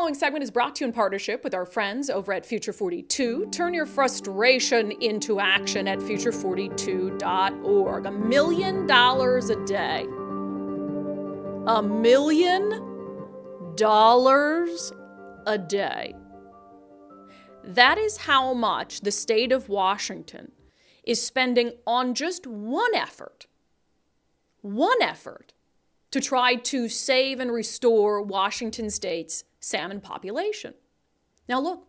following segment is brought to you in partnership with our friends over at Future 42. Turn your frustration into action at future42.org. $1 million a day. $1 million a day. That is how much the state of Washington is spending on just one effort to try to save and restore Washington state's salmon population. Now look,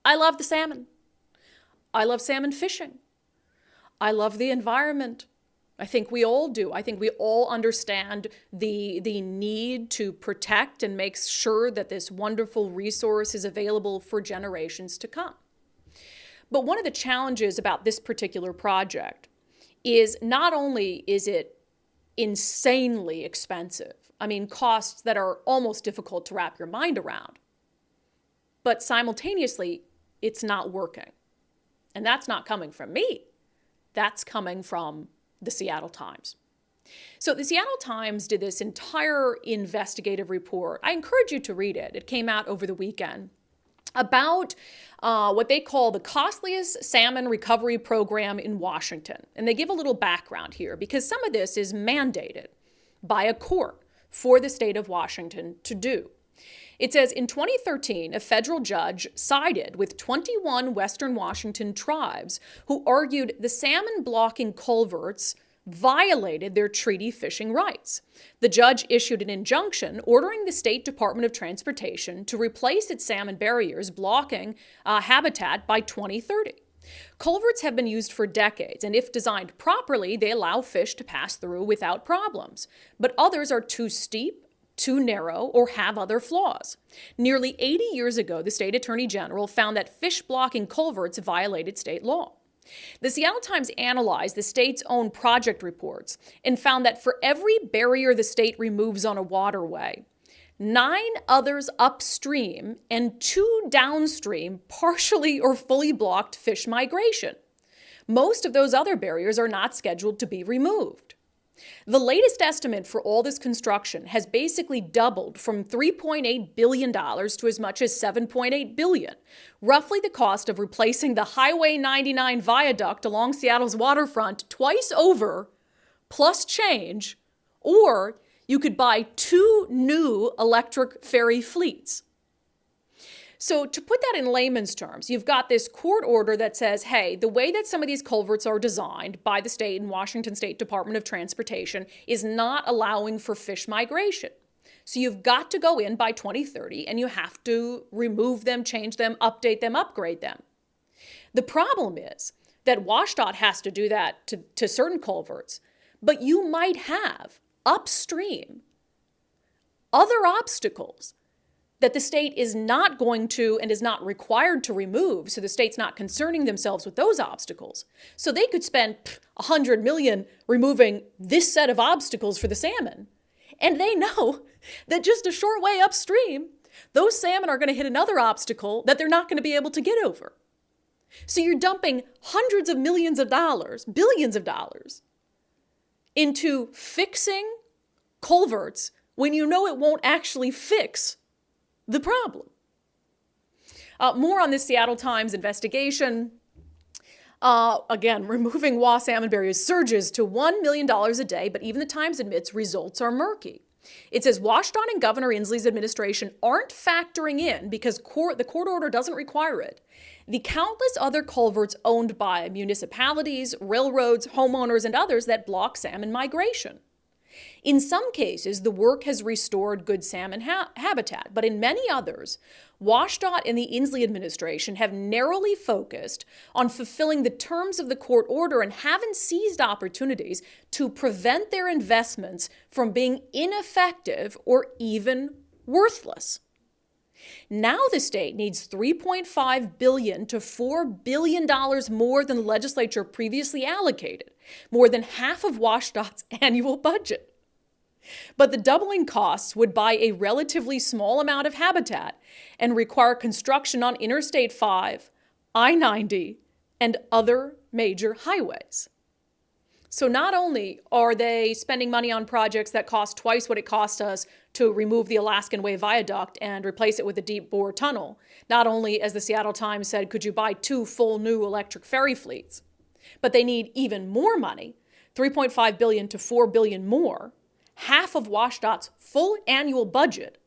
I love the salmon. I love salmon fishing. I love the environment. I think we all do. I think we all understand the need to protect and make sure that this wonderful resource is available for generations to come. But one of the challenges about this particular project is not only is it insanely expensive, I mean, costs that are almost difficult to wrap your mind around, but simultaneously, it's not working. And that's not coming from me. That's coming from the Seattle Times. So the Seattle Times did this entire investigative report. I encourage you to read it. It came out over the weekend about what they call the costliest salmon recovery program in Washington. And they give a little background here because some of this is mandated by a court for the state of Washington to do. It says, in 2013, a federal judge sided with 21 Western Washington tribes who argued the salmon blocking culverts violated their treaty fishing rights. The judge issued an injunction ordering the State Department of Transportation to replace its salmon barriers blocking habitat by 2030. Culverts have been used for decades, and if designed properly, they allow fish to pass through without problems. But others are too steep, too narrow, or have other flaws. Nearly 80 years ago, the state attorney general found that fish-blocking culverts violated state law. The Seattle Times analyzed the state's own project reports and found that for every barrier the state removes on a waterway, 9 others upstream and 2 downstream partially or fully blocked fish migration. Most of those other barriers are not scheduled to be removed. The latest estimate for all this construction has basically doubled from $3.8 billion to as much as $7.8 billion, roughly the cost of replacing the Highway 99 viaduct along Seattle's waterfront twice over, plus change, or you could buy 2 new electric ferry fleets. So to put that in layman's terms, you've got this court order that says, hey, the way that some of these culverts are designed by the state and Washington State Department of Transportation is not allowing for fish migration. So you've got to go in by 2030 and you have to remove them, change them, update them, upgrade them. The problem is that WashDOT has to do that to certain culverts, but you might have upstream other obstacles that the state is not going to and is not required to remove, so the state's not concerning themselves with those obstacles. So they could spend $100 million removing this set of obstacles for the salmon. And they know that just a short way upstream, those salmon are going to hit another obstacle that they're not going to be able to get over. So you're dumping hundreds of millions of dollars, billions of dollars, into fixing culverts when you know it won't actually fix the problem. More on this Seattle Times investigation. Again, removing WA salmon barriers surges to $1 million a day, but even the Times admits results are murky. It says WashDOT and Governor Inslee's administration aren't factoring in, because the court order doesn't require it, the countless other culverts owned by municipalities, railroads, homeowners, and others that block salmon migration. In some cases, the work has restored good salmon habitat, but in many others, WashDOT and the Inslee administration have narrowly focused on fulfilling the terms of the court order and haven't seized opportunities to prevent their investments from being ineffective or even worthless. Now the state needs $3.5 billion to $4 billion more than the legislature previously allocated, more than half of WashDOT's annual budget. But the doubling costs would buy a relatively small amount of habitat and require construction on Interstate 5, I-90, and other major highways. So not only are they spending money on projects that cost twice what it cost us to remove the Alaskan Way Viaduct and replace it with a deep bore tunnel, not only, as the Seattle Times said, could you buy 2 full new electric ferry fleets, but they need even more money, $3.5 billion to $4 billion more, half of WashDOT's full annual budget,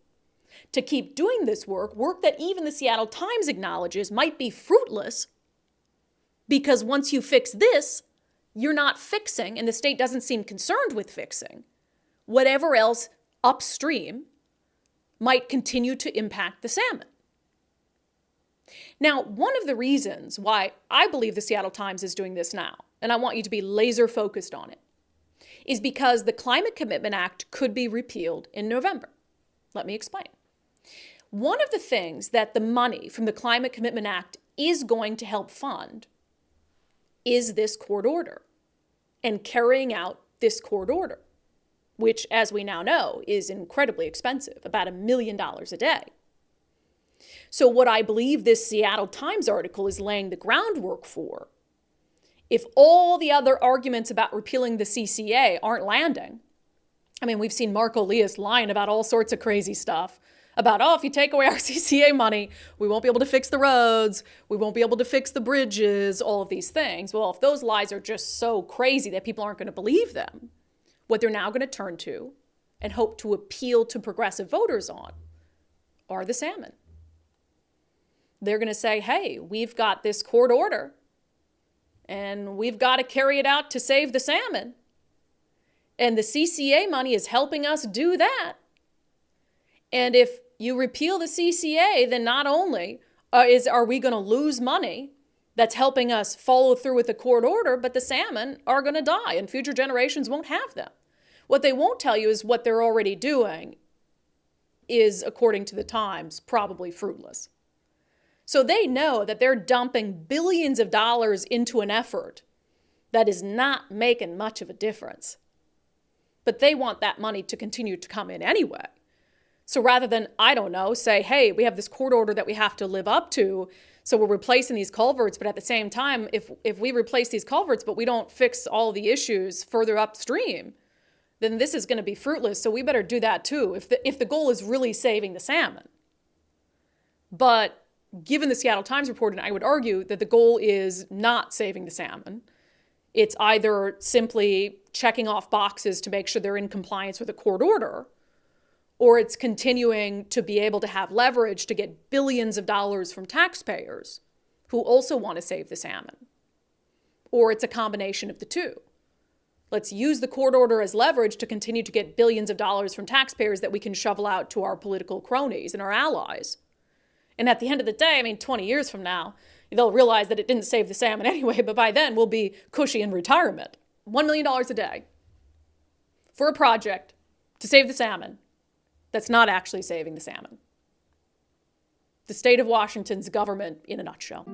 to keep doing this work that even the Seattle Times acknowledges might be fruitless, because once you fix this, you're not fixing, and the state doesn't seem concerned with fixing, whatever else upstream might continue to impact the salmon. Now, one of the reasons why I believe the Seattle Times is doing this now, and I want you to be laser focused on it, is because the Climate Commitment Act could be repealed in November. Let me explain. One of the things that the money from the Climate Commitment Act is going to help fund is this court order and carrying out this court order, which, as we now know, is incredibly expensive, about $1 million a day. So what I believe this Seattle Times article is laying the groundwork for, if all the other arguments about repealing the CCA aren't landing, I mean, we've seen Mark Elias lying about all sorts of crazy stuff, about, if you take away our CCA money, we won't be able to fix the roads, we won't be able to fix the bridges, all of these things. Well, if those lies are just so crazy that people aren't going to believe them, what they're now going to turn to and hope to appeal to progressive voters on are the salmon. They're going to say, hey, we've got this court order and we've got to carry it out to save the salmon. And the CCA money is helping us do that. And if you repeal the CCA, then not only are we going to lose money that's helping us follow through with the court order, but the salmon are going to die and future generations won't have them. What they won't tell you is what they're already doing is, according to the Times, probably fruitless. So they know that they're dumping billions of dollars into an effort that is not making much of a difference. But they want that money to continue to come in anyway. So rather than, say, hey, we have this court order that we have to live up to, so we're replacing these culverts, but at the same time, if we replace these culverts, but we don't fix all the issues further upstream, then this is going to be fruitless, so we better do that too, if the goal is really saving the salmon. But given the Seattle Times report, I would argue that the goal is not saving the salmon. It's either simply checking off boxes to make sure they're in compliance with a court order, or it's continuing to be able to have leverage to get billions of dollars from taxpayers who also want to save the salmon. Or it's a combination of the two. Let's use the court order as leverage to continue to get billions of dollars from taxpayers that we can shovel out to our political cronies and our allies. And at the end of the day, 20 years from now, they'll realize that it didn't save the salmon anyway, but by then we'll be cushy in retirement. $1 million a day for a project to save the salmon that's not actually saving the salmon. The state of Washington's government in a nutshell.